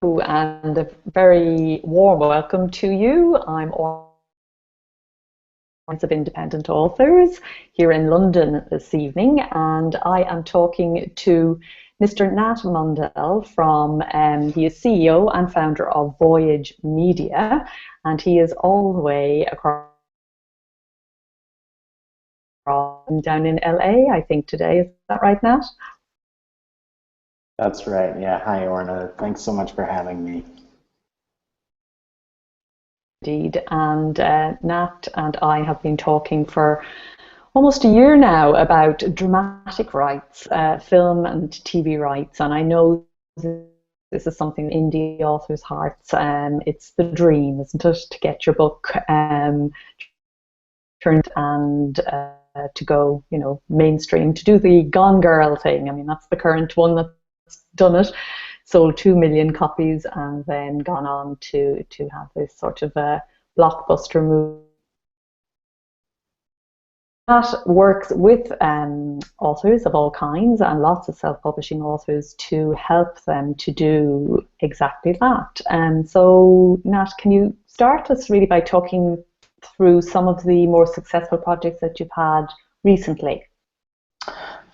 and a very warm welcome to you. I'm Orna Ross of Independent Authors here in London this evening, and I am talking to Mr. Nat Mundel he is CEO and founder of Voyage Media, and he is all the way across down in LA, I think today. Is that right, Nat? That's right. Yeah. Hi, Orna. Thanks so much for having me. Indeed. And Nat and I have been talking for almost a year now about dramatic rights, film and TV rights. And I know this is something in indie authors' hearts. It's the dream, isn't it, to get your book turned and to go, mainstream, to do the Gone Girl thing. I mean, that's the current one that's done it, sold 2 million copies, and then gone on to have this sort of a blockbuster movie that works with authors of all kinds and lots of self-publishing authors to help them to do exactly that. And so, Nat, can you start us really by talking through some of the more successful projects that you've had recently?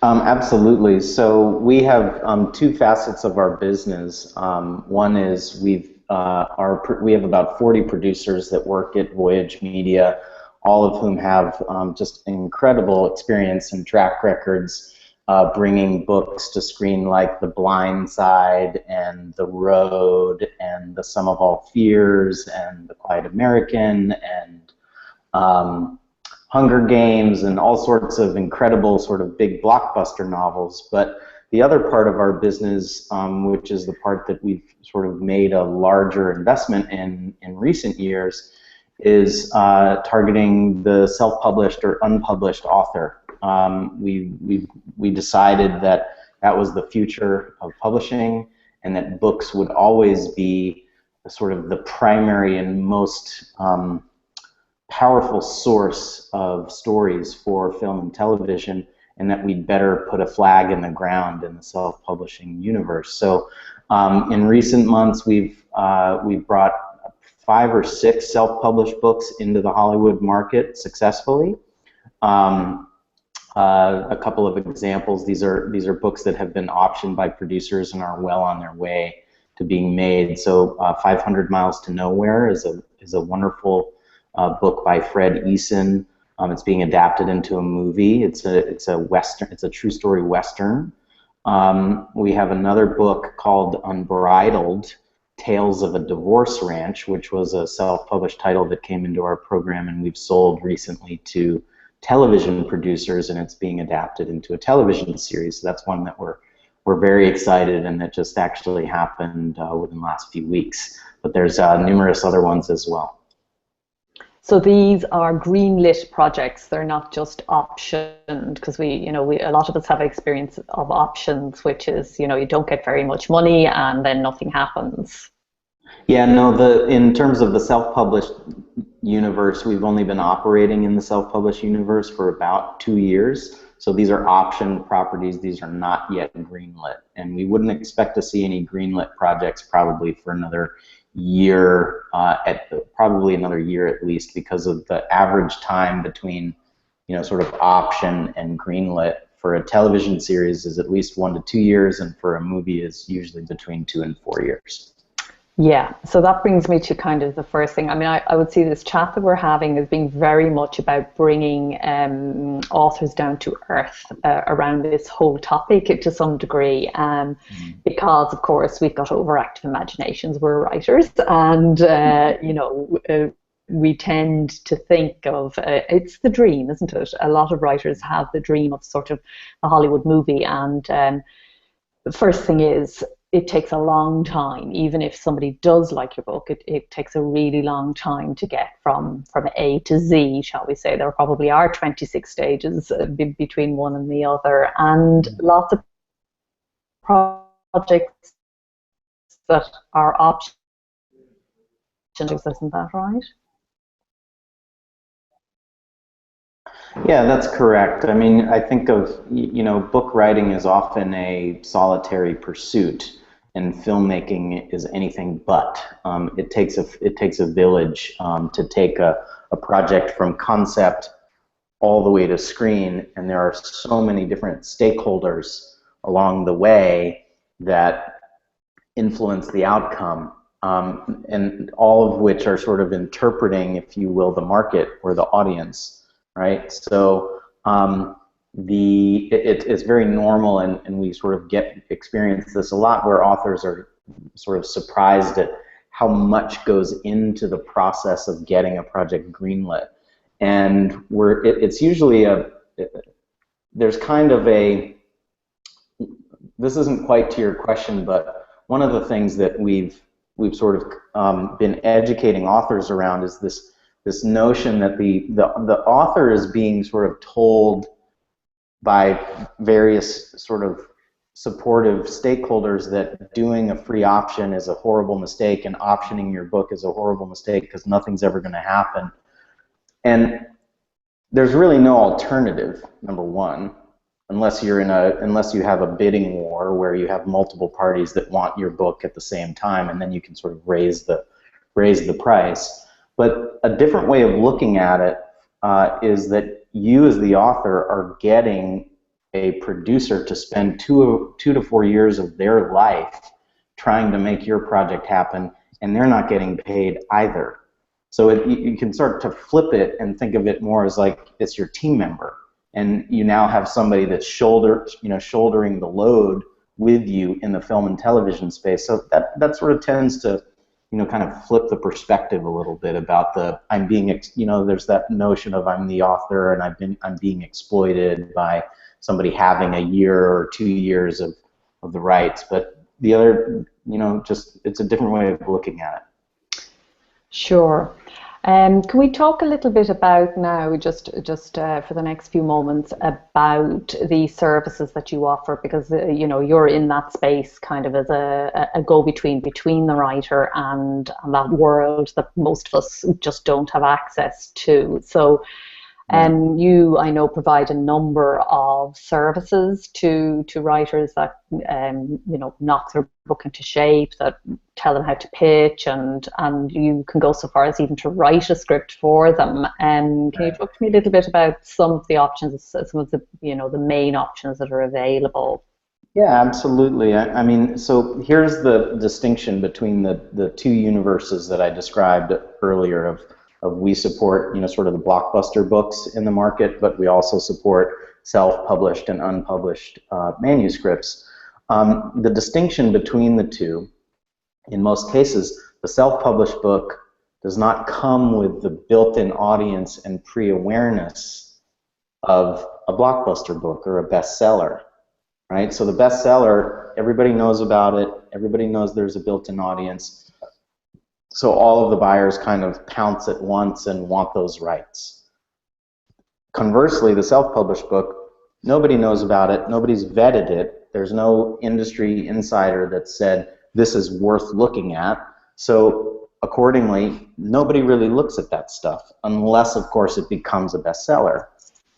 Absolutely. So we have two facets of our business. One is we have about 40 producers that work at Voyage Media, all of whom have just incredible experience and track records bringing books to screen, like The Blind Side and The Road and The Sum of All Fears and The Quiet American and Hunger Games and all sorts of incredible sort of big blockbuster novels. But the other part of our business, which is the part that we've sort of made a larger investment in recent years, is targeting the self-published or unpublished author. We decided that that was the future of publishing, and that books would always be sort of the primary and most powerful source of stories for film and television, and that we'd better put a flag in the ground in the self-publishing universe. So in recent months, we've brought 5 or 6 self-published books into the Hollywood market successfully. A couple of examples: these are books that have been optioned by producers and are well on their way to being made. So 500 Miles to Nowhere is a wonderful book by Fred Eason. It's being adapted into a movie. It's a western. It's a true story western. We have another book called Unbridled: Tales of a Divorce Ranch, which was a self-published title that came into our program, and we've sold recently to television producers, and it's being adapted into a television series. So that's one that we're very excited, and that just actually happened within the last few weeks. But there's numerous other ones as well. So these are greenlit projects. They're not just optioned, because a lot of us have experience of options, which is, you don't get very much money and then nothing happens. Yeah, no, in terms of the self-published universe, we've only been operating in the self-published universe for about 2 years. So these are optioned properties. These are not yet greenlit, and we wouldn't expect to see any greenlit projects probably for another year, probably another year at least, because of the average time between, sort of option and greenlit for a television series is at least 1 to 2 years, and for a movie is usually between 2 and 4 years. Yeah, so that brings me to kind of the first thing. I mean, I would see this chat that we're having as being very much about bringing authors down to earth around this whole topic to some degree, because, of course, we've got overactive imaginations. We're writers, and, we tend to think of, it's the dream, isn't it? A lot of writers have the dream of sort of a Hollywood movie, and the first thing is, it takes a long time. Even if somebody does like your book, it takes a really long time to get from A to Z, shall we say. There probably are 26 stages between one and the other, and lots of projects that are options. Isn't that right? Yeah, that's correct. I mean, I think of, book writing is often a solitary pursuit. and filmmaking is anything but. It takes a village to take a project from concept all the way to screen, and there are so many different stakeholders along the way that influence the outcome, and all of which are sort of interpreting, if you will, the market or the audience, right? So it's very normal, and we sort of experience this a lot, where authors are sort of surprised at how much goes into the process of getting a project greenlit. And it's usually there's kind of this isn't quite to your question, but one of the things that we've sort of been educating authors around is this notion that the author is being sort of told by various sort of supportive stakeholders that doing a free option is a horrible mistake, and optioning your book is a horrible mistake because nothing's ever going to happen. And there's really no alternative, number one, unless you have a bidding war where you have multiple parties that want your book at the same time, and then you can sort of raise the price. But a different way of looking at it is that you as the author are getting a producer to spend 2 to 4 years of their life trying to make your project happen, and they're not getting paid either. So you can start to flip it and think of it more as like it's your team member, and you now have somebody that's shouldering the load with you in the film and television space. So that sort of tends to kind of flip the perspective a little bit about there's that notion of I'm the author and I'm being exploited by somebody having a year or 2 years of the rights. But the other, it's a different way of looking at it. Sure. Can we talk a little bit about now, just for the next few moments, about the services that you offer? Because you're in that space kind of as a go-between between the writer and that world that most of us just don't have access to. So you, I know, provide a number of services to writers that knock their book into shape, that tell them how to pitch, and you can go so far as even to write a script for them. Can you talk to me a little bit about some of the options, some of the the main options that are available? Yeah, absolutely. I mean, so here's the distinction between the two universes that I described earlier of we support sort of the blockbuster books in the market, but we also support self-published and unpublished manuscripts. The distinction between the two, in most cases, the self-published book does not come with the built-in audience and pre-awareness of a blockbuster book or a bestseller, right? So the bestseller, everybody knows about it, everybody knows there's a built-in audience. So all of the buyers kind of pounce at once and want those rights. Conversely, the self-published book, nobody knows about it, nobody's vetted it, there's no industry insider that said this is worth looking at, so accordingly, nobody really looks at that stuff, unless, of course, it becomes a bestseller.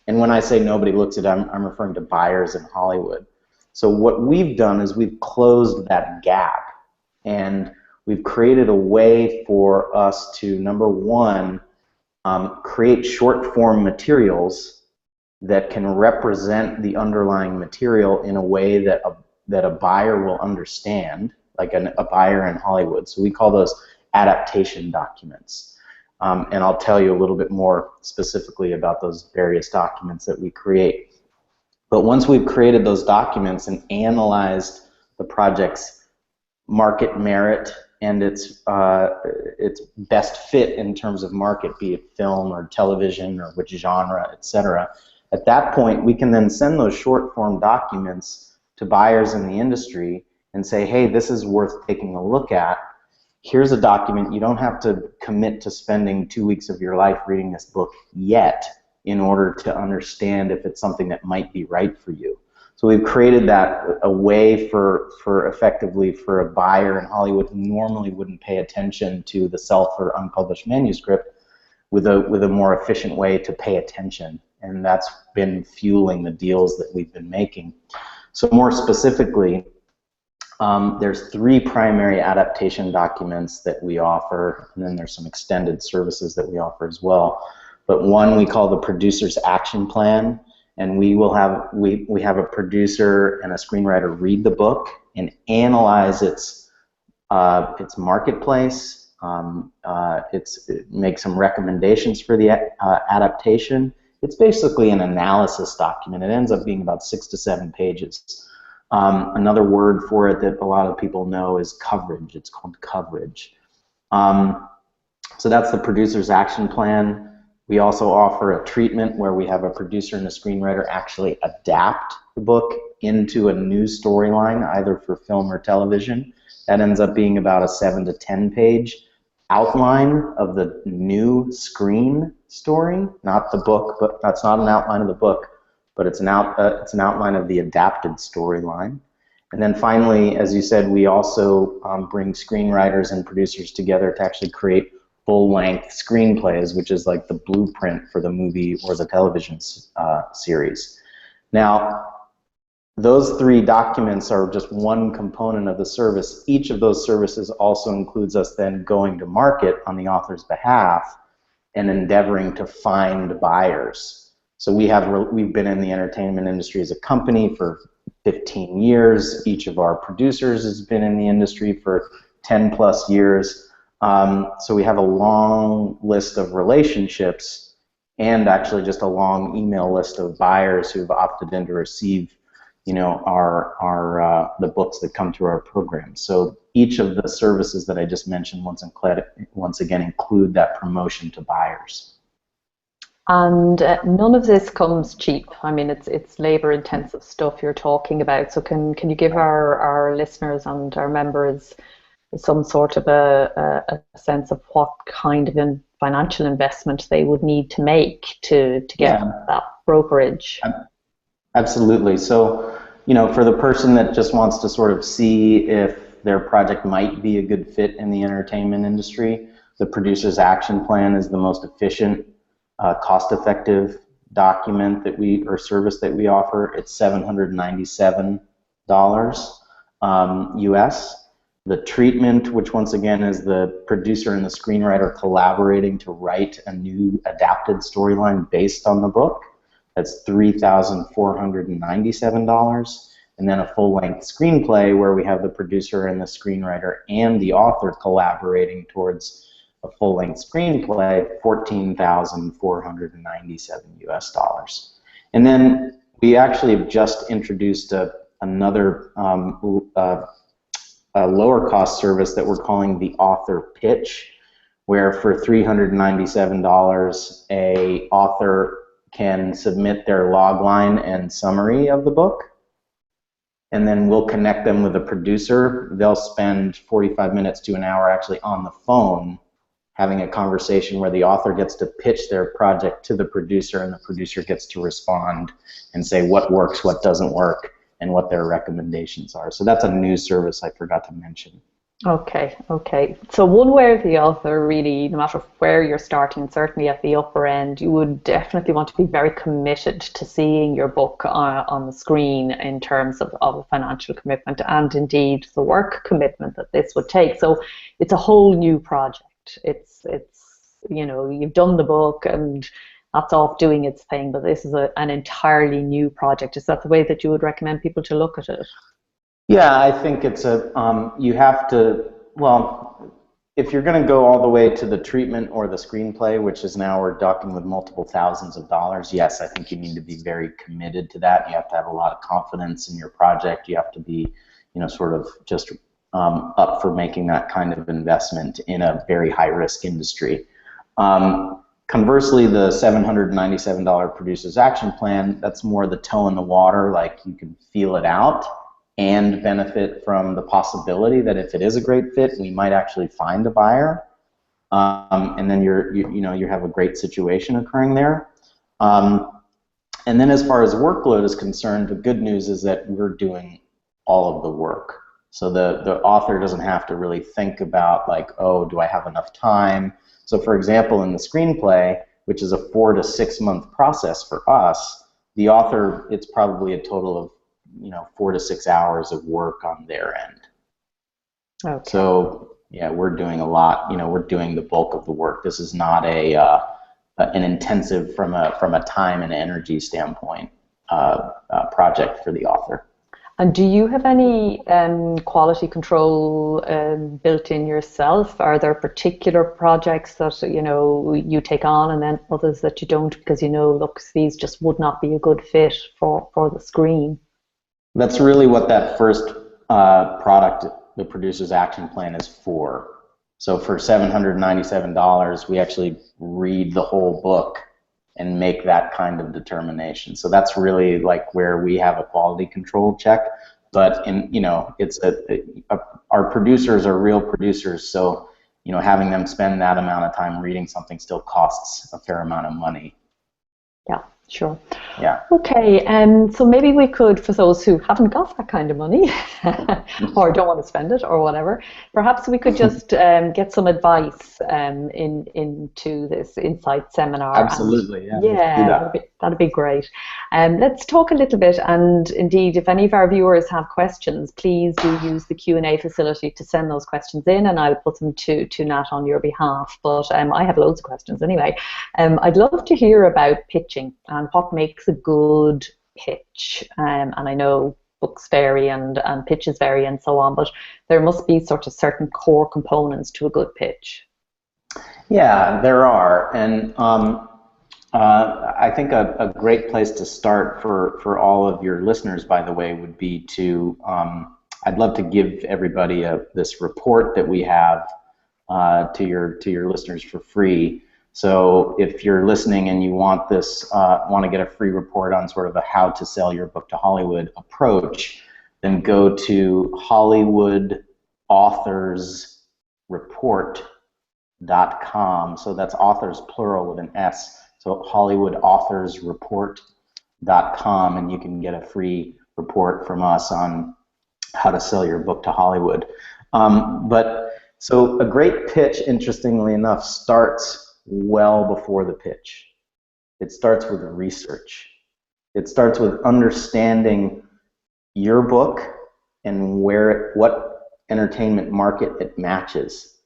And when I say nobody looks at it, I'm referring to buyers in Hollywood. So what we've done is we've closed that gap, and we've created a way for us to, number one, create short-form materials that can represent the underlying material in a way that a buyer will understand, like a buyer in Hollywood. So we call those adaptation documents. And I'll tell you a little bit more specifically about those various documents that we create. But once we've created those documents and analyzed the project's market merit and its best fit in terms of market, be it film or television or which genre, etc., at that point we can then send those short form documents to buyers in the industry and say, hey, this is worth taking a look at. Here's a document. You don't have to commit to spending 2 weeks of your life reading this book yet in order to understand if it's something that might be right for you. So we've created that a way for effectively for a buyer in Hollywood who normally wouldn't pay attention to the self or unpublished manuscript with a more efficient way to pay attention. And that's been fueling the deals that we've been making. So more specifically, There's 3 primary adaptation documents that we offer, and then there's some extended services that we offer as well. But one we call the Producer's Action Plan, and we have a producer and a screenwriter read the book and analyze its marketplace. Make some recommendations for the adaptation. It's basically an analysis document. It ends up being about 6 to 7 pages. Another word for it that a lot of people know is coverage. It's called coverage. So that's the Producer's Action Plan. We also offer a treatment where we have a producer and a screenwriter actually adapt the book into a new storyline, either for film or television. That ends up being about a 7 to 10 page outline of the new screen story, not the book, but that's not an outline of the book, but it's an outline of the adapted storyline. And then finally, as you said, we also bring screenwriters and producers together to actually create full-length screenplays, which is like the blueprint for the movie or the television series. Now, those 3 documents are just one component of the service. Each of those services also includes us then going to market on the author's behalf and endeavoring to find buyers. So we've been in the entertainment industry as a company for 15 years. Each of our producers has been in the industry for 10 plus years. So we have a long list of relationships and actually just a long email list of buyers who've opted in to receive, you know, the books that come through our program. So each of the services that I just mentioned once again include that promotion to buyers. And none of this comes cheap. I mean, it's labor-intensive stuff you're talking about. So can you give our listeners and our members some sort of a sense of what kind of financial investment they would need to make to get that brokerage? Absolutely. So, you know, for the person that just wants to sort of see if their project might be a good fit in the entertainment industry, the Producer's Action Plan is the most efficient, cost-effective document or service that we offer. It's $797 US. The treatment, which once again is the producer and the screenwriter collaborating to write a new adapted storyline based on the book, that's $3,497. And then a full-length screenplay where we have the producer and the screenwriter and the author collaborating towards a full-length screenplay, $14,497 US. And then we actually have just introduced another a lower cost service that we're calling the author pitch, where for $397 a author can submit their logline and summary of the book, and then we'll connect them with a producer. They'll spend 45 minutes to an hour actually on the phone having a conversation where the author gets to pitch their project to the producer, and the producer gets to respond and say what works, what doesn't work, and what their recommendations are. So that's a new service I forgot to mention. Okay. So one way or the other, really, no matter where you're starting, certainly at the upper end, you would definitely want to be very committed to seeing your book on the screen in terms of a financial commitment and indeed the work commitment that this would take. So it's a whole new project. It's you know, you've done the book and that's off doing its thing, but this is an entirely new project. Is that the way that you would recommend people to look at it? Yeah, I think it's you have to, well, if you're going to go all the way to the treatment or the screenplay, which is now we're talking with multiple thousands of dollars, yes, I think you need to be very committed to that. You have to have a lot of confidence in your project. You have to be, you know, sort of just up for making that kind of investment in a very high-risk industry. Conversely, the $797 Producer's Action Plan, that's more the toe in the water, like you can feel it out and benefit from the possibility that if it is a great fit, we might actually find a buyer, and then you have a great situation occurring there. And then as far as workload is concerned, the good news is that we're doing all of the work. So the author doesn't have to really think about like, oh, do I have enough time? So for example, in the screenplay, which is a 4 to 6 month process for us, the author, it's probably a total of 4 to 6 hours of work on their end. Okay. So yeah, we're doing a lot. We're doing the bulk of the work. This is not an intensive from a time and energy standpoint project for the author. And do you have any quality control built in yourself? Are there particular projects that you take on, and then others that you don't because look, these just would not be a good fit for the screen? That's really what that first product, the Producer's Action Plan, is for. So for $797, we actually read the whole book and make that kind of determination. So that's really like where we have a quality control check. But it's our producers are real producers, so having them spend that amount of time reading something still costs a fair amount of money. Yeah, sure. Yeah. Okay, so maybe we could, for those who haven't got that kind of money or don't want to spend it or whatever, perhaps we could just get some advice into this Insight seminar. Absolutely, and, yeah. that'd be great. Let's talk a little bit, and indeed, if any of our viewers have questions, please do use the Q&A facility to send those questions in, and I'll put them to Nat on your behalf. But I have loads of questions anyway. I'd love to hear about pitching and what makes a good pitch. And I know books vary and pitches vary and so on, but there must be sort of certain core components to a good pitch. Yeah, there are. And I think a great place to start for all of your listeners, by the way, would be to, I'd love to give everybody this report that we have to your listeners for free. So if you're listening and you want to get a free report on sort of a how to sell your book to Hollywood approach, then go to HollywoodAuthorsReport.com. So that's authors plural with an S. So HollywoodAuthorsReport.com, and you can get a free report from us on how to sell your book to Hollywood. So a great pitch, interestingly enough, starts well before the pitch. It starts with research. It starts with understanding your book and what entertainment market it matches.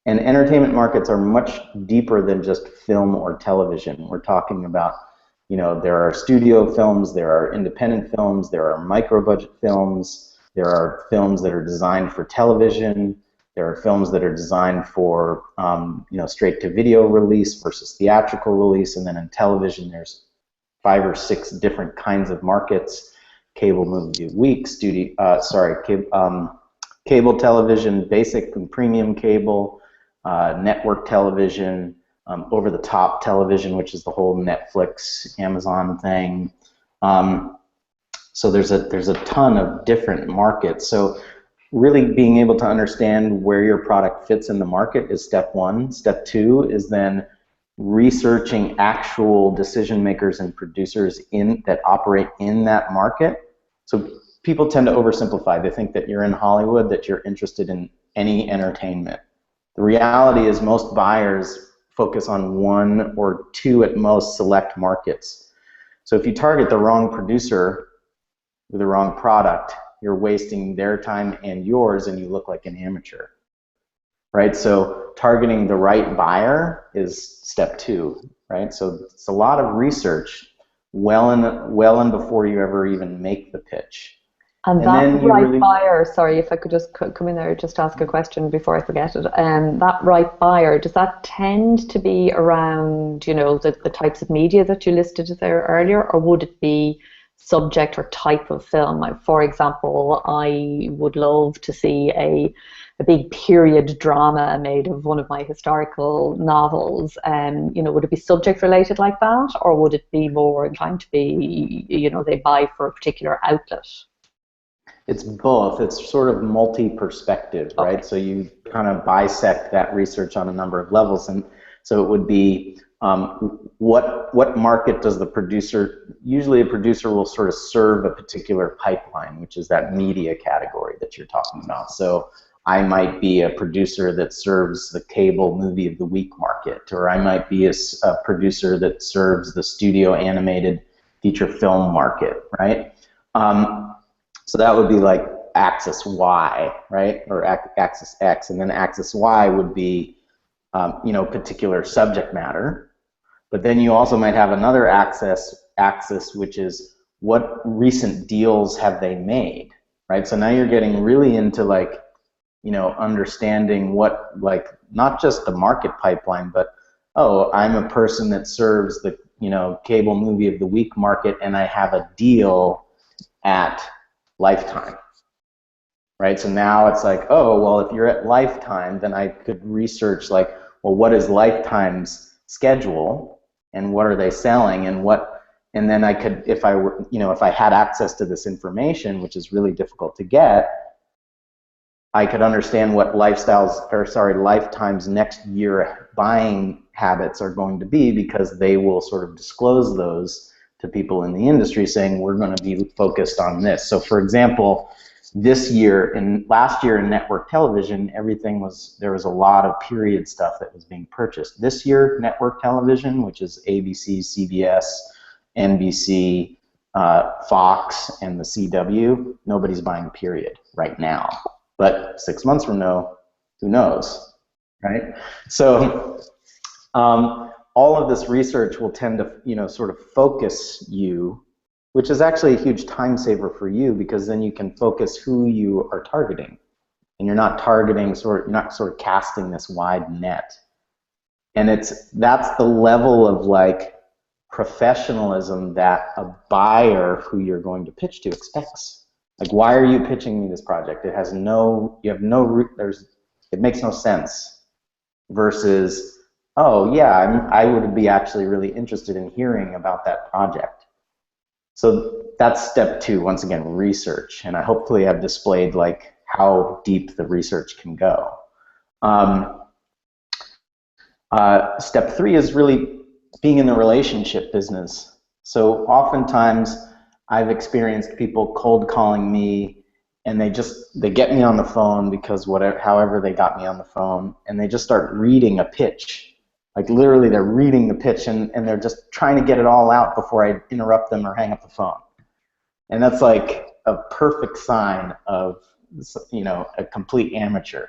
And entertainment markets are much deeper than just film or television. We're talking about, there are studio films, there are independent films, there are micro-budget films, there are films that are designed for television. There are films that are designed for straight-to-video release versus theatrical release, and then in television there's 5 or 6 different kinds of markets: cable movie week, cable television, basic and premium cable, network television, over-the-top television, which is the whole Netflix, Amazon thing. So there's a ton of different markets. So really being able to understand where your product fits in the market is step one. Step two is then researching actual decision makers and producers that operate in that market. So people tend to oversimplify. They think that you're in Hollywood, that you're interested in any entertainment. The reality is most buyers focus on 1 or 2 at most select markets. So if you target the wrong producer with the wrong product, you're wasting their time and yours, and you look like an amateur, right? So targeting the right buyer is step 2, right? So it's a lot of research well in before you ever even make the pitch. And that right buyer, sorry, if I could just come in there, just ask a question before I forget it. That right buyer, does that tend to be around, the types of media that you listed there earlier, or would it be subject or type of film? For example, I would love to see a big period drama made of one of my historical novels. Would it be subject related like that, or would it be more inclined to be, they buy for a particular outlet? It's both. It's sort of multi-perspective, right? Okay. So you kind of bisect that research on a number of levels, and so it would be what market does the producer, usually a producer will sort of serve a particular pipeline, which is that media category that you're talking about. So I might be a producer that serves the cable movie of the week market, or I might be a producer that serves the studio animated feature film market, right? So that would be like axis Y, right? Or axis X, and then axis Y would be, particular subject matter. But then you also might have another axis, which is what recent deals have they made, right? So now you're getting really into like, understanding what, like, not just the market pipeline, but, oh, I'm a person that serves the, cable movie of the week market, and I have a deal at Lifetime, right? So now it's like, oh, well, if you're at Lifetime, then I could research, like, well, what is Lifetime's schedule, and what are they selling, and then I could, if I had access to this information, which is really difficult to get, I could understand what Lifetime's next year buying habits are going to be, because they will sort of disclose those to people in the industry, saying we're going to be focused on this. So, for example, last year in network television, there was a lot of period stuff that was being purchased. This year, network television, which is ABC, CBS, NBC, Fox, and the CW, nobody's buying period right now. But 6 months from now, who knows, right? So all of this research will tend to, sort of focus you, which is actually a huge time saver for you, because then you can focus who you are targeting, and you're not targeting you're not sort of casting this wide net. And that's the level of like professionalism that a buyer who you're going to pitch to expects. Like, why are you pitching me this project? It makes no sense. Versus, oh yeah, I would be actually really interested in hearing about that project. So that's step 2, once again, research. And I hopefully have displayed like how deep the research can go. Step 3 is really being in the relationship business. So oftentimes I've experienced people cold calling me, and they get me on the phone because however they got me on the phone, and they just start reading a pitch. Like literally they're reading the pitch, and they're just trying to get it all out before I interrupt them or hang up the phone. And that's like a perfect sign of, a complete amateur,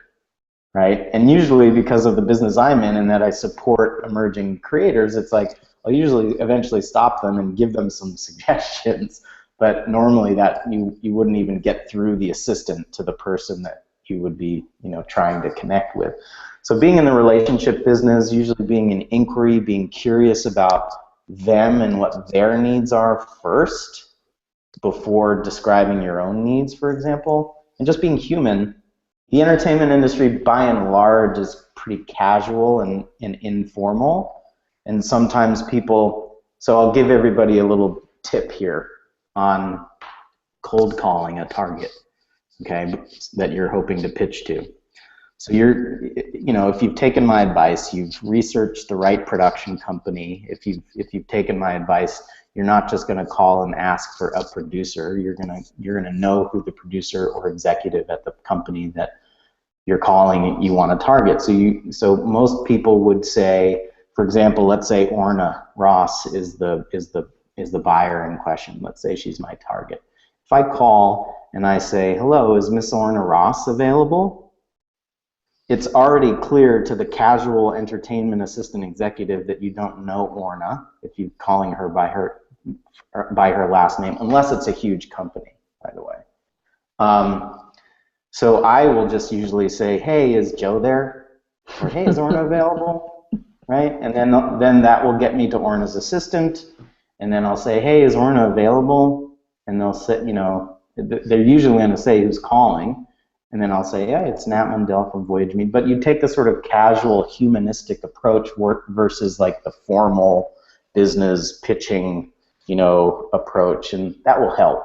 right? And usually, because of the business I'm in and that I support emerging creators, it's like I'll usually eventually stop them and give them some suggestions, but normally that you wouldn't even get through the assistant to the person that you would be, trying to connect with. So being in the relationship business, usually being in inquiry, being curious about them and what their needs are first before describing your own needs, for example, and just being human. The entertainment industry, by and large, is pretty casual and informal. And sometimes so I'll give everybody a little tip here on cold calling a target, okay, that you're hoping to pitch to. So if you've taken my advice, you've researched the right production company. If you've taken my advice, you're not just going to call and ask for a producer. You're gonna know who the producer or executive at the company that you're calling you want to target. So most people would say, for example, let's say Orna Ross is the buyer in question. Let's say she's my target. If I call and I say, hello, is Miss Orna Ross available? It's already clear to the casual entertainment assistant executive that you don't know Orna if you're calling her by her last name, unless it's a huge company, by the way. So I will just usually say, hey, is Joe there? Or hey, is Orna available? Right? And then that will get me to Orna's assistant. And then I'll say, hey, is Orna available? And they'll say, they're usually going to say who's calling. And then I'll say, yeah, it's Nat Mundel from Voyage Media. But you take the sort of casual, humanistic approach versus like the formal business pitching, approach, and that will help.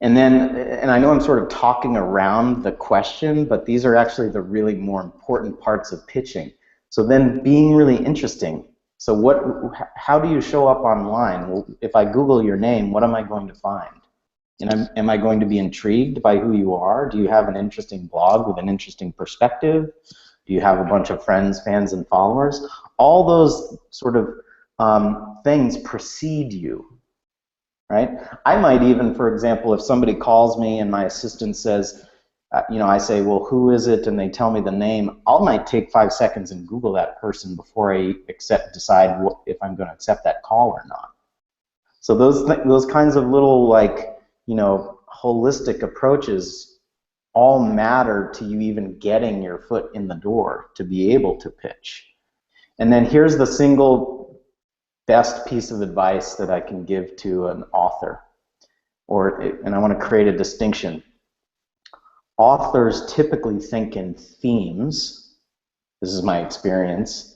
And I know I'm sort of talking around the question, but these are actually the really more important parts of pitching. So then being really interesting. So how do you show up online? Well, if I Google your name, what am I going to find? And am I going to be intrigued by who you are? Do you have an interesting blog with an interesting perspective? Do you have a bunch of friends, fans, and followers? All those sort of things precede you. right? I might even, for example, if somebody calls me and my assistant says, I say, well, who is it? And they tell me the name. I might take 5 seconds and Google that person before I decide if I'm going to accept that call or not. So those kinds of little, like, holistic approaches all matter to you even getting your foot in the door to be able to pitch. And then here's the single best piece of advice that I can give to an author, and I want to create a distinction. Authors typically think in themes. This is my experience.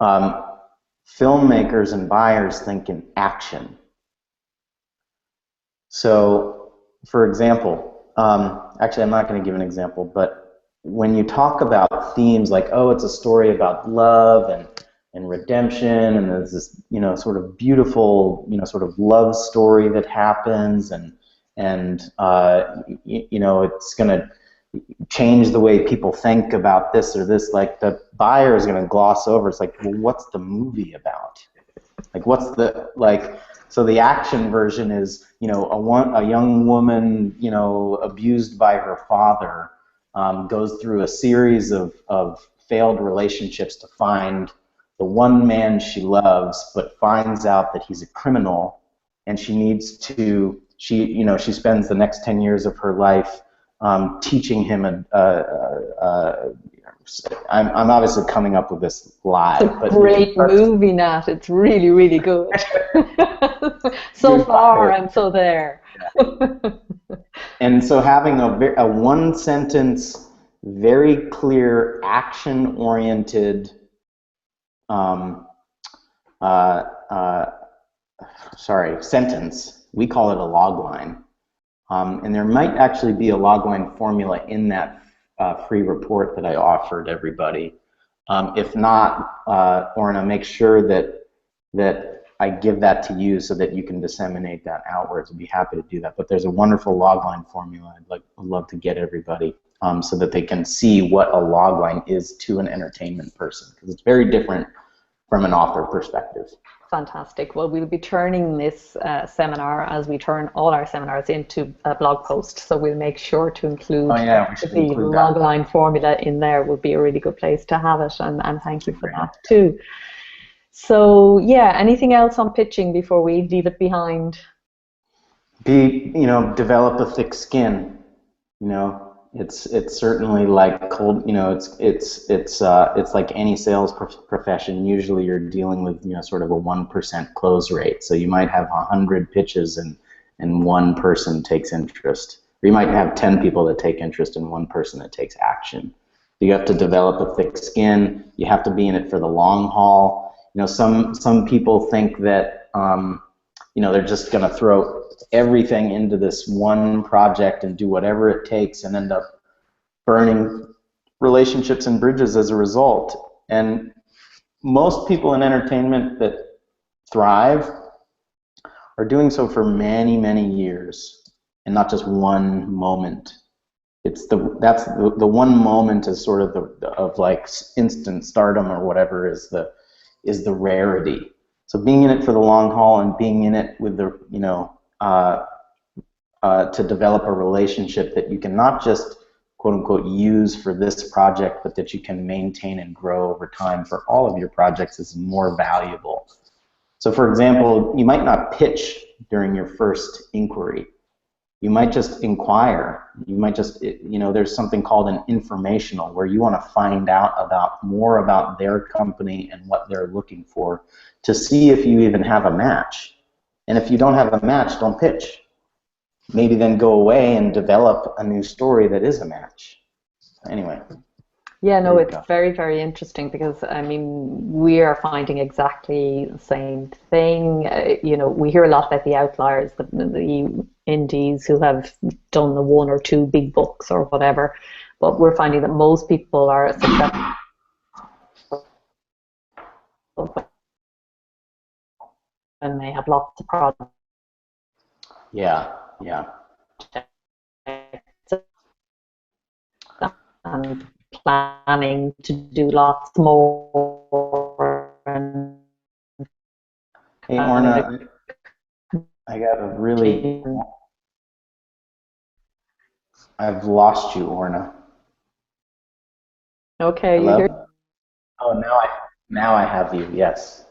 Filmmakers and buyers think in action. So, for example, actually I'm not going to give an example, but when you talk about themes like, oh, it's a story about love and redemption, and there's this, sort of beautiful, sort of love story that happens, and it's going to change the way people think about this or this, like, the buyer is going to gloss over. It's like, well, what's the movie about? Like, what's the, like, so the action version is, a young woman, abused by her father, goes through a series of failed relationships to find the one man she loves, but finds out that he's a criminal, and she needs to, she spends the next 10 years of her life teaching him I'm obviously coming up with this live. It's a great movie, Nat. It's really, really good. So far, I'm so there. Yeah. And so having a one-sentence, very clear, action-oriented, sentence, we call it a log line. And there might actually be a logline formula in that free report that I offered everybody. If not, Orna, make sure that I give that to you so that you can disseminate that outwards. I'd be happy to do that. But there's a wonderful logline formula I'd love to get everybody so that they can see what a logline is to an entertainment person, because it's very different from an author perspective. Fantastic. Well, we'll be turning this seminar, as we turn all our seminars, into a blog post. So we'll make sure to include the logline formula in there. Would be a really good place to have it. And thank you for that too. So yeah, anything else on pitching before we leave it behind? Develop a thick skin. It's certainly like cold. It's like any sales profession. Usually, you're dealing with sort of a 1% close rate. So you might have 100 pitches and one person takes interest. Or you might have 10 people that take interest and one person that takes action. You have to develop a thick skin. You have to be in it for the long haul. Some people think that they're just going to throw everything into this one project and do whatever it takes and end up burning relationships and bridges as a result. And most people in entertainment that thrive are doing so for many, many years and not just one moment. That's the one moment is sort of like instant stardom or whatever is the rarity. So being in it for the long haul and being in it with the to develop a relationship that you can not just quote unquote use for this project, but that you can maintain and grow over time for all of your projects is more valuable. So for example, you might not pitch during your first inquiry. You might just inquire. You might just, there's something called an informational where you want to find out more about their company and what they're looking for to see if you even have a match. And if you don't have a match, don't pitch. Maybe then go away and develop a new story that is a match. Anyway. Yeah, no, it's very, very interesting because, we are finding exactly the same thing. We hear a lot about the outliers, the indies who have done the one or two big books or whatever, but we're finding that most people are successful and they have lots of products. Yeah. And planning to do lots more. Hey, Orna, I got a really, I've lost you, Orna. Okay, you hear? Hello? Oh, now I have you. Yes.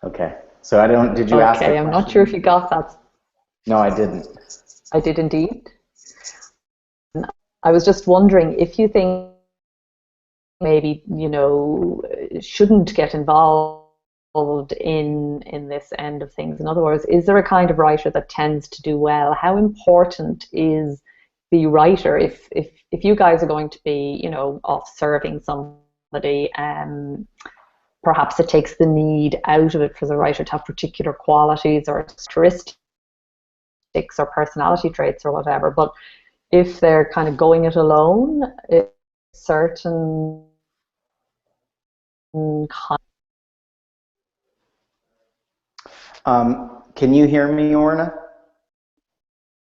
Okay. So did you ask a Okay, I'm not sure if question? you got that. No, I didn't. I did indeed. I was just wondering if you think maybe, shouldn't get involved in this end of things. In other words, is there a kind of writer that tends to do well? How important is the writer if you guys are going to be, off serving somebody, perhaps it takes the need out of it for the writer to have particular qualities or characteristics or personality traits or whatever. But if they're kind of going it alone, it's certain kind. Can you hear me, Orna?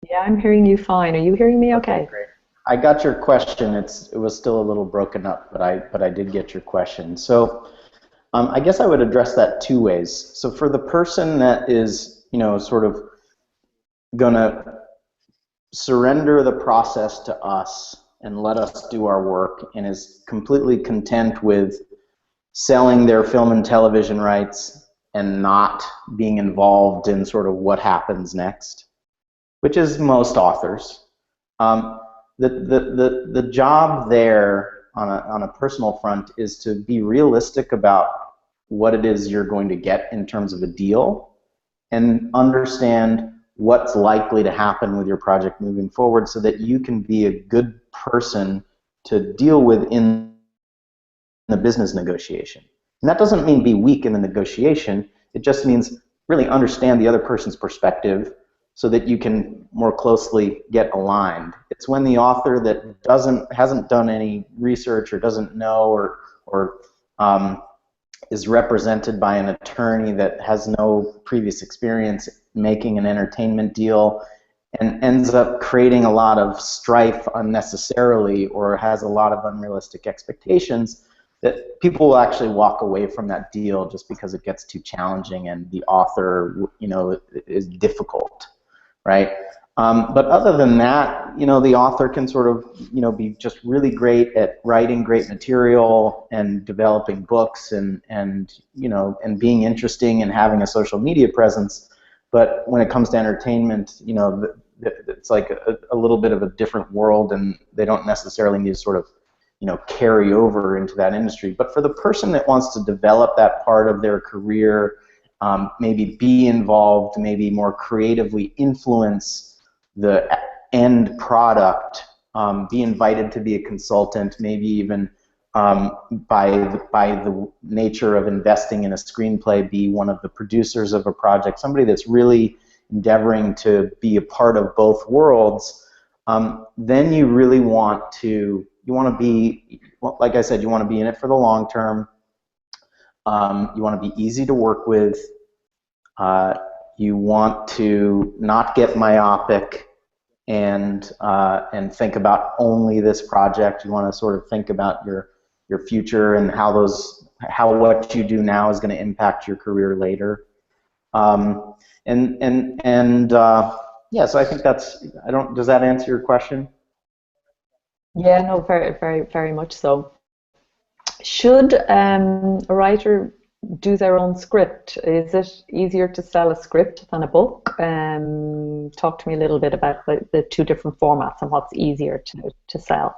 Yeah, I'm hearing you fine. Are you hearing me Okay, okay? great. I got your question. It was still a little broken up, but I did get your question. So I guess I would address that two ways. So for the person that is, sort of gonna surrender the process to us and let us do our work and is completely content with selling their film and television rights and not being involved in sort of what happens next, which is most authors. Um, the job there on a personal front is to be realistic about what it is you're going to get in terms of a deal and understand what's likely to happen with your project moving forward so that you can be a good person to deal with in the business negotiation. And that doesn't mean be weak in the negotiation. It just means really understand the other person's perspective so that you can more closely get aligned. It's when the author that hasn't done any research or doesn't know or is represented by an attorney that has no previous experience making an entertainment deal and ends up creating a lot of strife unnecessarily or has a lot of unrealistic expectations, that people will actually walk away from that deal just because it gets too challenging and the author, is difficult, right? But other than that, the author can sort of, be just really great at writing great material and developing books and being interesting and having a social media presence. But when it comes to entertainment, it's like a little bit of a different world, and they don't necessarily need to sort of, carry over into that industry. But for the person that wants to develop that part of their career, maybe be involved, maybe more creatively influence the end product, be invited to be a consultant, maybe even by the nature of investing in a screenplay, be one of the producers of a project, somebody that's really endeavoring to be a part of both worlds, then you really want to, be, like I said, you want to be in it for the long term. You want to be easy to work with. You want to not get myopic and think about only this project. You want to sort of think about your future and how what you do now is going to impact your career later. Yeah, so I think does that answer your question? Yeah, no, very, very, very much so. Should a writer do their own script? Is it easier to sell a script than a book? Talk to me a little bit about the two different formats and what's easier to sell.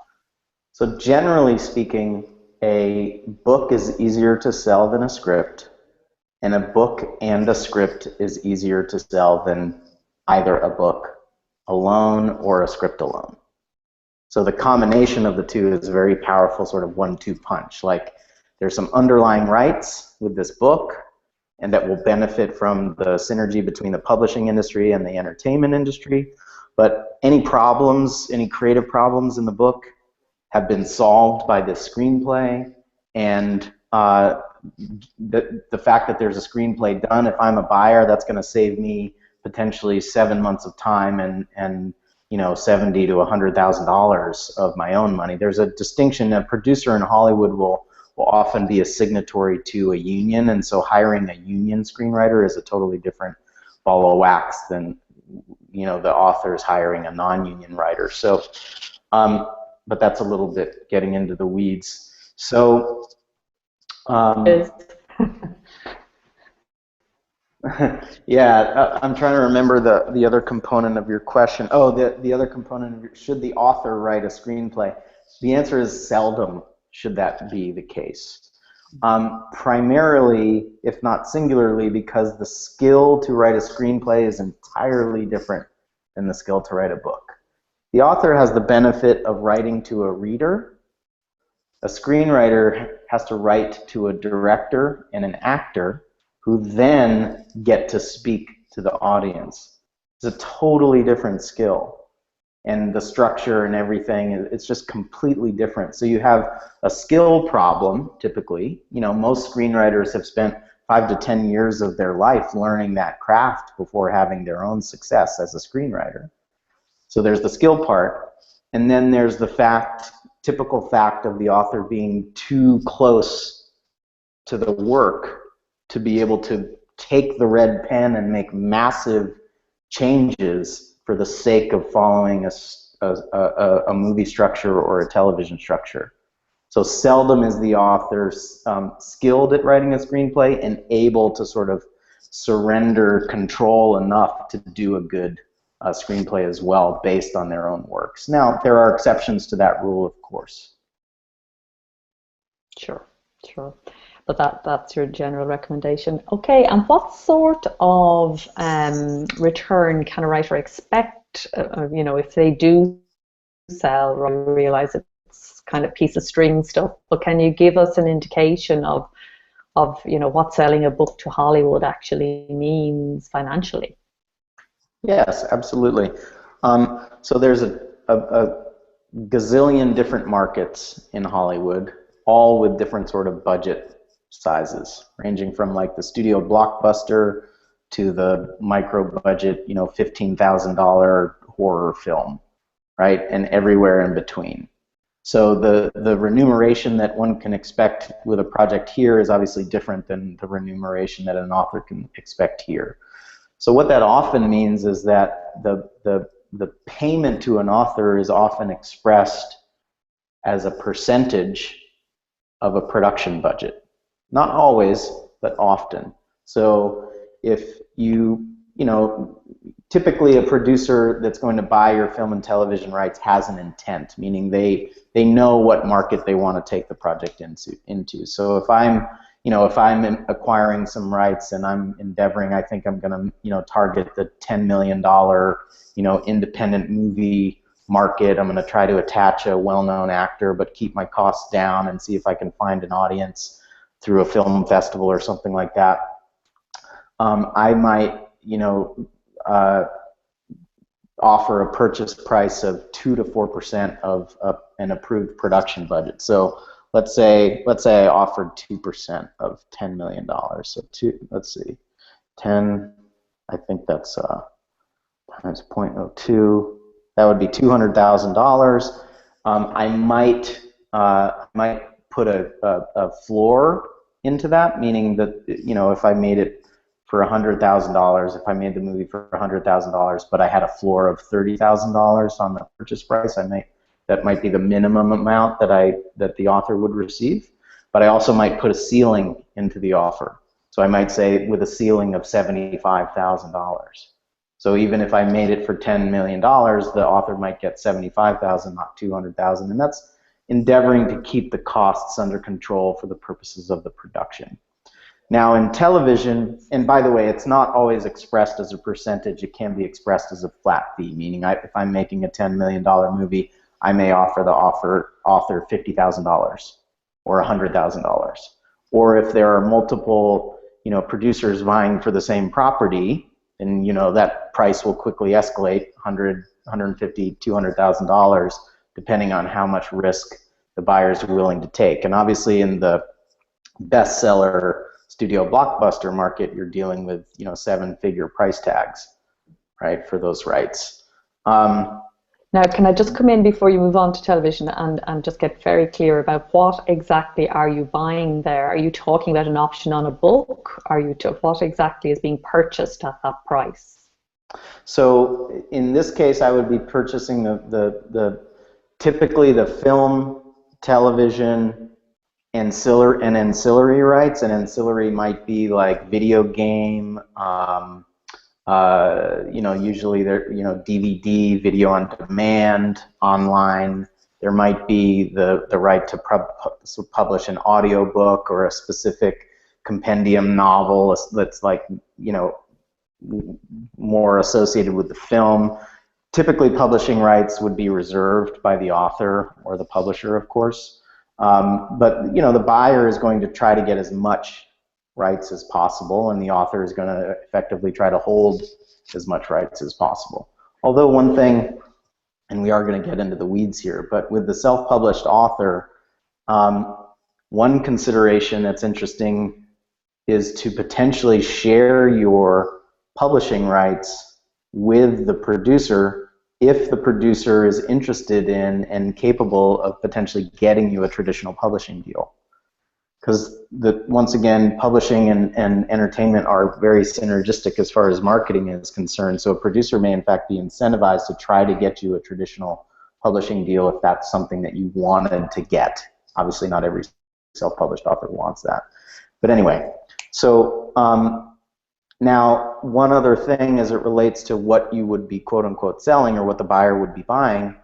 So generally speaking, a book is easier to sell than a script, and a book and a script is easier to sell than either a book alone or a script alone. So the combination of the two is a very powerful sort of 1-2 punch. Like there's some underlying rights with this book, and that will benefit from the synergy between the publishing industry and the entertainment industry. But any problems, any creative problems in the book have been solved by this screenplay, and the fact that there's a screenplay done, if I'm a buyer, that's going to save me potentially 7 months of time and $70,000 to $100,000 of my own money. There's a distinction. A producer in Hollywood will often be a signatory to a union, and so hiring a union screenwriter is a totally different ball of wax than the author's hiring a non-union writer. So, but that's a little bit getting into the weeds. So, yeah, I'm trying to remember the other component of your question. Oh, the other component of should the author write a screenplay? The answer is seldom should that be the case. Primarily, if not singularly, because the skill to write a screenplay is entirely different than the skill to write a book. The author has the benefit of writing to a reader. A screenwriter has to write to a director and an actor who then get to speak to the audience. It's a totally different skill. And the structure and everything, it's just completely different. So you have a skill problem, typically. Most screenwriters have spent 5 to 10 years of their life learning that craft before having their own success as a screenwriter. So there's the skill part. And then there's the typical fact of the author being too close to the work to be able to take the red pen and make massive changes for the sake of following a movie structure or a television structure. So seldom is the author skilled at writing a screenplay and able to sort of surrender control enough to do a good screenplay as well based on their own works. Now, there are exceptions to that rule, of course. Sure. But that's your general recommendation. Okay, and what sort of return can a writer expect, if they do sell or realize it's kind of piece of string stuff, but can you give us an indication of what selling a book to Hollywood actually means financially? Yes, absolutely. So there's a gazillion different markets in Hollywood, all with different sort of budget sizes, ranging from like the studio blockbuster to the micro budget, $15,000 horror film, right? And everywhere in between. So the remuneration that one can expect with a project here is obviously different than the remuneration that an author can expect here. So what that often means is that the payment to an author is often expressed as a percentage of a production budget. Not always, but often. So if typically a producer that's going to buy your film and television rights has an intent, meaning they know what market they want to take the project into. So if I'm acquiring some rights and I'm endeavoring, I think I'm going to target the $10 million independent movie market. I'm going to try to attach a well-known actor but keep my costs down and see if I can find an audience through a film festival or something like that. I might, offer a purchase price of 2 to 4% of an approved production budget. So let's say I offered 2% of $10 million. So let's see, 10. I think that's times 0.02. That would be $200,000. I might put a floor into that, meaning that if I made it for $100,000, if I made the movie for $100,000, but I had a floor of $30,000 on the purchase price, that might be the minimum amount that the author would receive. But I also might put a ceiling into the offer. So I might say with a ceiling of $75,000. So even if I made it for $10 million, the author might get $75,000, not $200,000, and that's endeavoring to keep the costs under control for the purposes of the production. Now in television, and by the way, it's not always expressed as a percentage, it can be expressed as a flat fee, meaning if I'm making a $10 million movie, I may offer the author $50,000 or $100,000. Or if there are multiple producers vying for the same property, then that price will quickly escalate, $100,000, $150,000, $200,000, depending on how much risk the buyers are willing to take. And obviously in the bestseller studio blockbuster market, you're dealing with 7-figure price tags, right, for those rights. Now Now, can I just come in before you move on to television and just get very clear about what exactly are you buying there? Are you talking about an option on a book? What exactly is being purchased at that price? So in this case, I would be purchasing typically the film, television, ancillary rights. And ancillary might be like video game, usually they're, DVD, video on demand, online. There might be the right to publish an audiobook or a specific compendium novel that's like, more associated with the film. Typically, publishing rights would be reserved by the author or the publisher, of course. But the buyer is going to try to get as much rights as possible, and the author is going to effectively try to hold as much rights as possible. Although one thing, and we are going to get into the weeds here, but with the self-published author, one consideration that's interesting is to potentially share your publishing rights with the producer if the producer is interested in and capable of potentially getting you a traditional publishing deal. Because once again, publishing and entertainment are very synergistic as far as marketing is concerned. So a producer may in fact be incentivized to try to get you a traditional publishing deal if that's something that you wanted to get. Obviously not every self-published author wants that. But anyway, so now one other thing as it relates to what you would be quote unquote selling or what the buyer would be buying,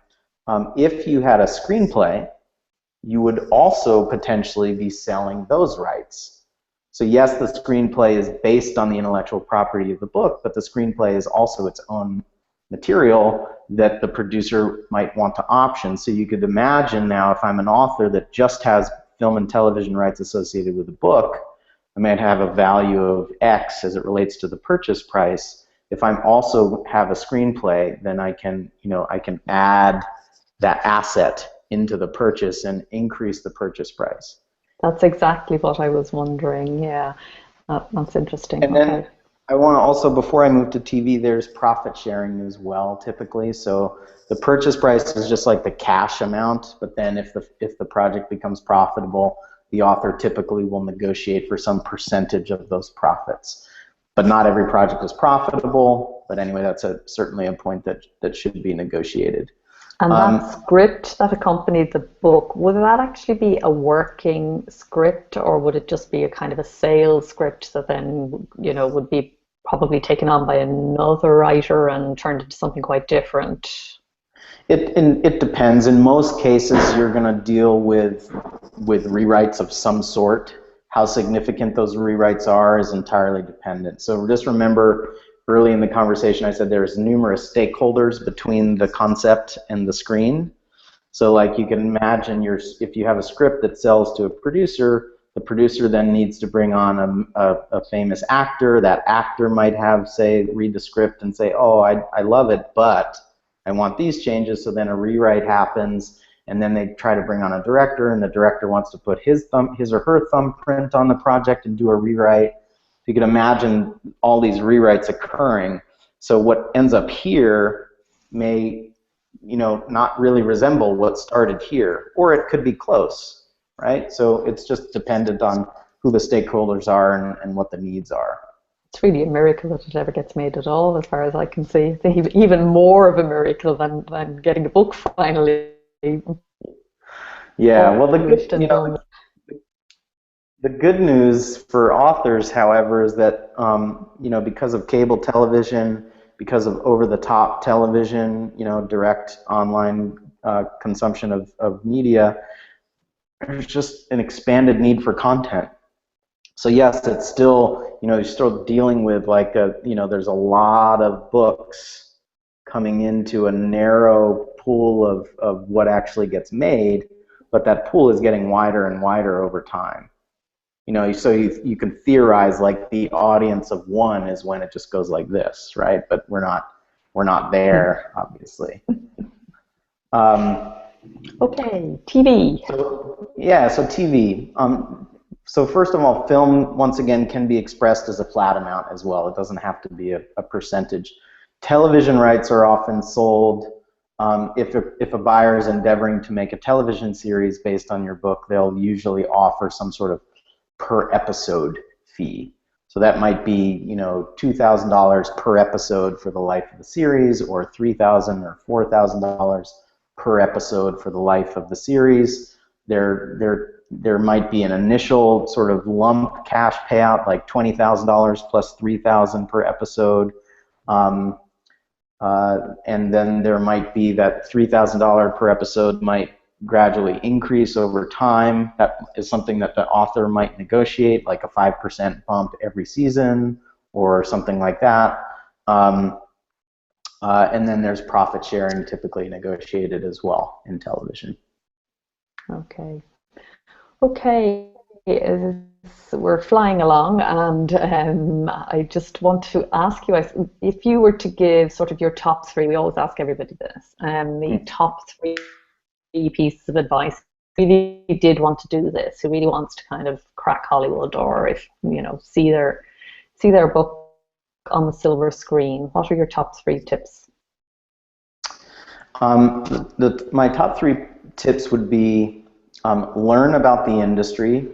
if you had a screenplay, you would also potentially be selling those rights. So yes, the screenplay is based on the intellectual property of the book, but the screenplay is also its own material that the producer might want to option. So you could imagine now if I'm an author that just has film and television rights associated with the book, I might have a value of X as it relates to the purchase price. If I'm also have a screenplay, then I can add that asset into the purchase and increase the purchase price. That's exactly what I was wondering. Yeah, that's interesting. And then I want to also, before I move to TV, there's profit sharing as well, typically. So the purchase price is just like the cash amount, but then if the project becomes profitable, the author typically will negotiate for some percentage of those profits. But not every project is profitable. But anyway, that's certainly a point that should be negotiated. And that script that accompanied the book, would that actually be a working script, or would it just be a kind of a sales script that then, would be probably taken on by another writer and turned into something quite different? It depends. In most cases, you're going to deal with rewrites of some sort. How significant those rewrites are is entirely dependent. So just remember, early in the conversation I said there's numerous stakeholders between the concept and the screen. So like you can imagine if you have a script that sells to a producer, the producer then needs to bring on a famous actor. That actor might read the script and say, oh, I love it, but I want these changes. So then a rewrite happens, and then they try to bring on a director, and the director wants to put his or her thumbprint on the project and do a rewrite. You can imagine all these rewrites occurring. So what ends up here may, not really resemble what started here, or it could be close, right? So it's just dependent on who the stakeholders are and what the needs are. It's really a miracle that it ever gets made at all, as far as I can see. Even more of a miracle than getting the book finally. Yeah, well, the good news for authors, however, is that because of cable television, because of over-the-top television, direct online consumption of media, there's just an expanded need for content. So yes, it's still, you're still dealing with there's a lot of books coming into a narrow pool of what actually gets made, but that pool is getting wider and wider over time. So you can theorize like the audience of one is when it just goes like this, right? But we're not there, obviously. Okay, TV. So TV. So first of all, film, once again, can be expressed as a flat amount as well. It doesn't have to be a percentage. Television rights are often sold If a buyer is endeavoring to make a television series based on your book, they'll usually offer some sort of per episode fee. So that might be, you know, $2,000 per episode for the life of the series, or $3,000 or $4,000 per episode for the life of the series. There might be an initial sort of lump cash payout, like $20,000 plus $3,000 per episode. And then there might be that $3,000 per episode might gradually increase over time. That is something that the author might negotiate, like a 5% bump every season or something like that. And then there's profit sharing typically negotiated as well in television. Okay. Okay. We're flying along, and I just want to ask you, if you were to give sort of your top three, we always ask everybody this, the top three pieces of advice, who really did want to do this, who really wants to kind of crack Hollywood, or if, you know, see their book on the silver screen, what are your top three tips? My top three tips would be learn about the industry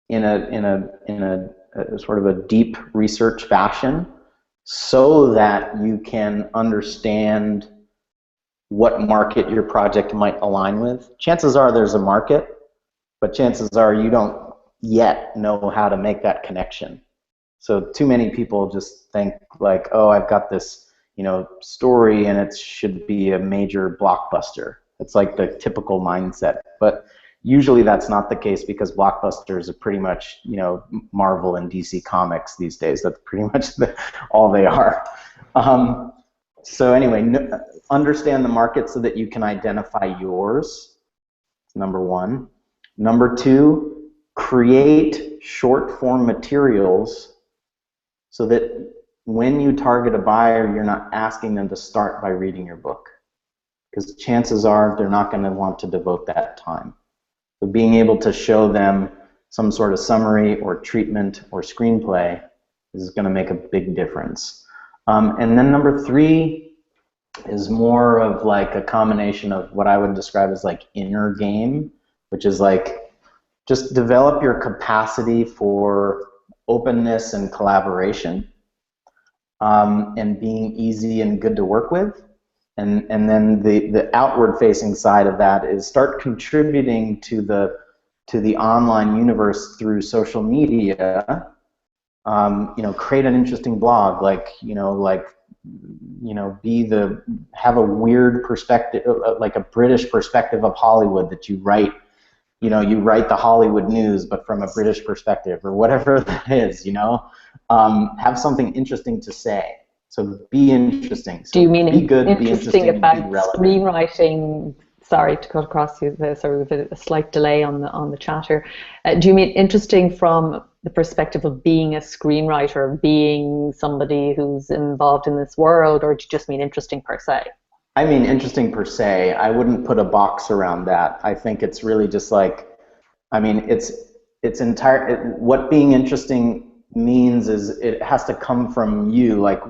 in a sort of a deep research fashion, so that you can understand what market your project might align with. Chances are there's a market, but chances are you don't yet know how to make that connection. So too many people just think like, oh, I've got this, you know, story and it should be a major blockbuster. It's like the typical mindset, but usually that's not the case, because blockbusters are pretty much, you know, Marvel and DC Comics these days. That's pretty much all they are. So anyway, understand the market so that you can identify yours. Number one. Number two, create short form materials so that when you target a buyer, you're not asking them to start by reading your book, because chances are they're not going to want to devote that time. So being able to show them some sort of summary or treatment or screenplay is going to make a big difference. And then number three is more of like a combination of what I would describe as like inner game, which is like just develop your capacity for openness and collaboration, and being easy and good to work with. And then the outward facing side of that is start contributing to the online universe through social media. You know, create an interesting blog, have a weird perspective, like a British perspective of Hollywood that you write. You know, you write the Hollywood news, but from a British perspective, or whatever that is. You know, have something interesting to say. So be interesting. So do you mean be good, interesting be about and be relevant. Screenwriting? Sorry to cut across you there, sorry, with a slight delay on the chat here. Do you mean interesting from the perspective of being a screenwriter, being somebody who's involved in this world, or do you just mean interesting per se? I mean interesting per se. I wouldn't put a box around that. I think it's really just like, I mean, what being interesting means is it has to come from you. Like,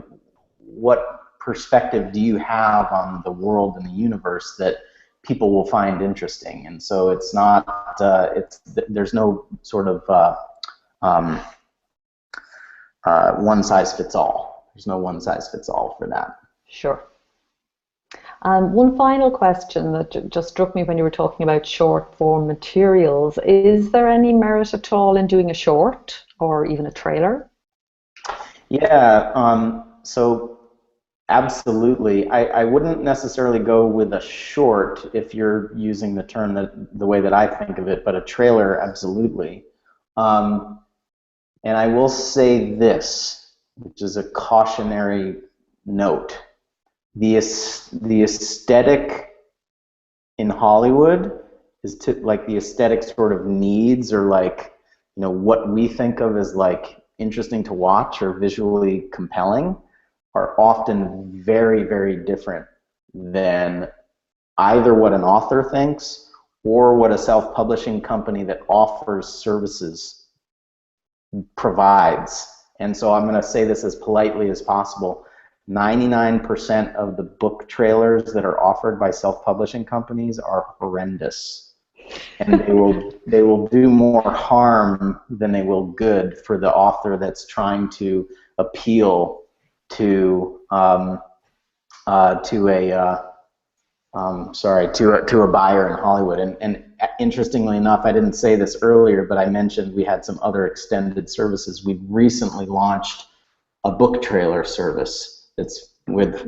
what perspective do you have on the world and the universe that people will find interesting? And so it's not, there's no sort of one size fits all. There's no one size fits all for that. Sure. One final question that just struck me when you were talking about short form materials. Is there any merit at all in doing a short or even a trailer? Yeah, so absolutely. I wouldn't necessarily go with a short if you're using the term the way that I think of it, but a trailer, absolutely. And I will say this, which is a cautionary note. The aesthetic in Hollywood is like the aesthetic sort of needs, or like, you know, what we think of as like interesting to watch or visually compelling, are often very, very different than either what an author thinks or what a self-publishing company that offers services provides. And so I'm going to say this as politely as possible. 99% of the book trailers that are offered by self-publishing companies are horrendous, and they will do more harm than they will good for the author that's trying to appeal to to a buyer in Hollywood. And interestingly enough, I didn't say this earlier, but I mentioned we had some other extended services. We've recently launched a book trailer service that's with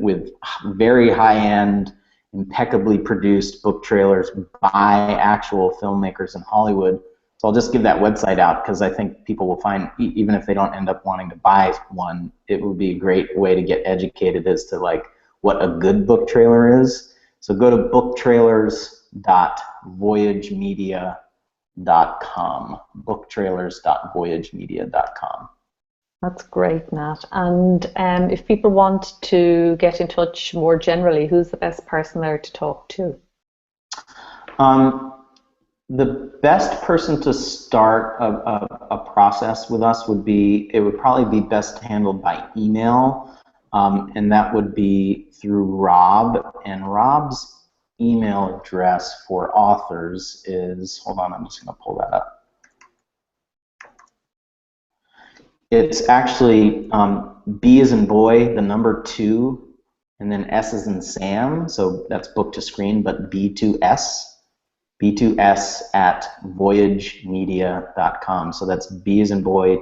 very high-end, impeccably produced book trailers by actual filmmakers in Hollywood. So I'll just give that website out because I think people will find, even if they don't end up wanting to buy one, it would be a great way to get educated as to like what a good book trailer is. So go to booktrailers.voyagemedia.com, booktrailers.voyagemedia.com. That's great, Nat. And if people want to get in touch more generally, who's the best person there to talk to? The best person to start a process with us would probably be best handled by email, and that would be through Rob. And Rob's email address for authors is, hold on, I'm just going to pull that up. It's actually B as in boy, the number 2, and then S as in Sam, so that's book to screen, but B2S at voyagemedia.com. So that's B as in boy,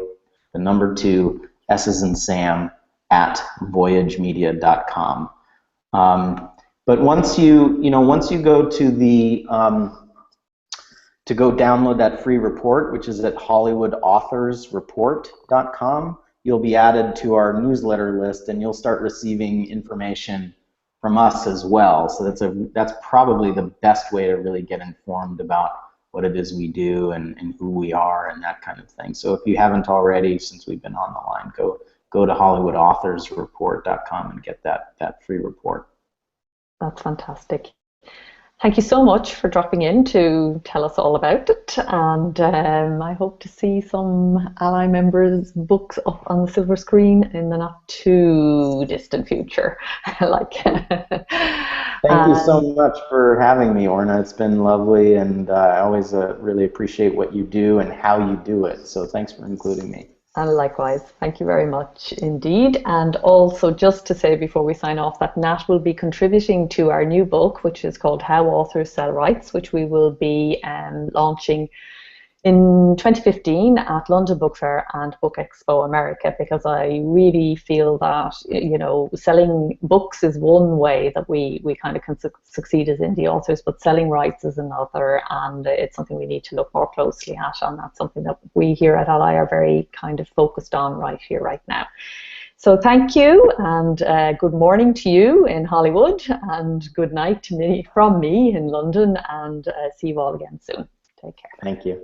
the number 2, S as in Sam at voyagemedia.com. But once you go to the to go download that free report, which is at hollywoodauthors.report.com, you'll be added to our newsletter list, and you'll start receiving information from us as well. So that's probably the best way to really get informed about what it is we do and who we are and that kind of thing. So if you haven't already, since we've been on the line, go to hollywoodauthors.report.com and get that free report. That's fantastic. Thank you so much for dropping in to tell us all about it, and I hope to see some ALLi members' books up on the silver screen in the not too distant future. Thank you so much for having me, Orna. It's been lovely, and I always really appreciate what you do and how you do it, so thanks for including me. And likewise, thank you very much indeed. And also, just to say before we sign off, that Nat will be contributing to our new book, which is called How Authors Sell Rights, which we will be launching in 2015 at London Book Fair and Book Expo America, because I really feel that, selling books is one way that we kind of can succeed as indie authors, but selling rights is another, and it's something we need to look more closely at, and that's something that we here at ALLi are very kind of focused on right here, right now. So thank you, and good morning to you in Hollywood, and good night to me from me in London, and see you all again soon. Take care. Thank you.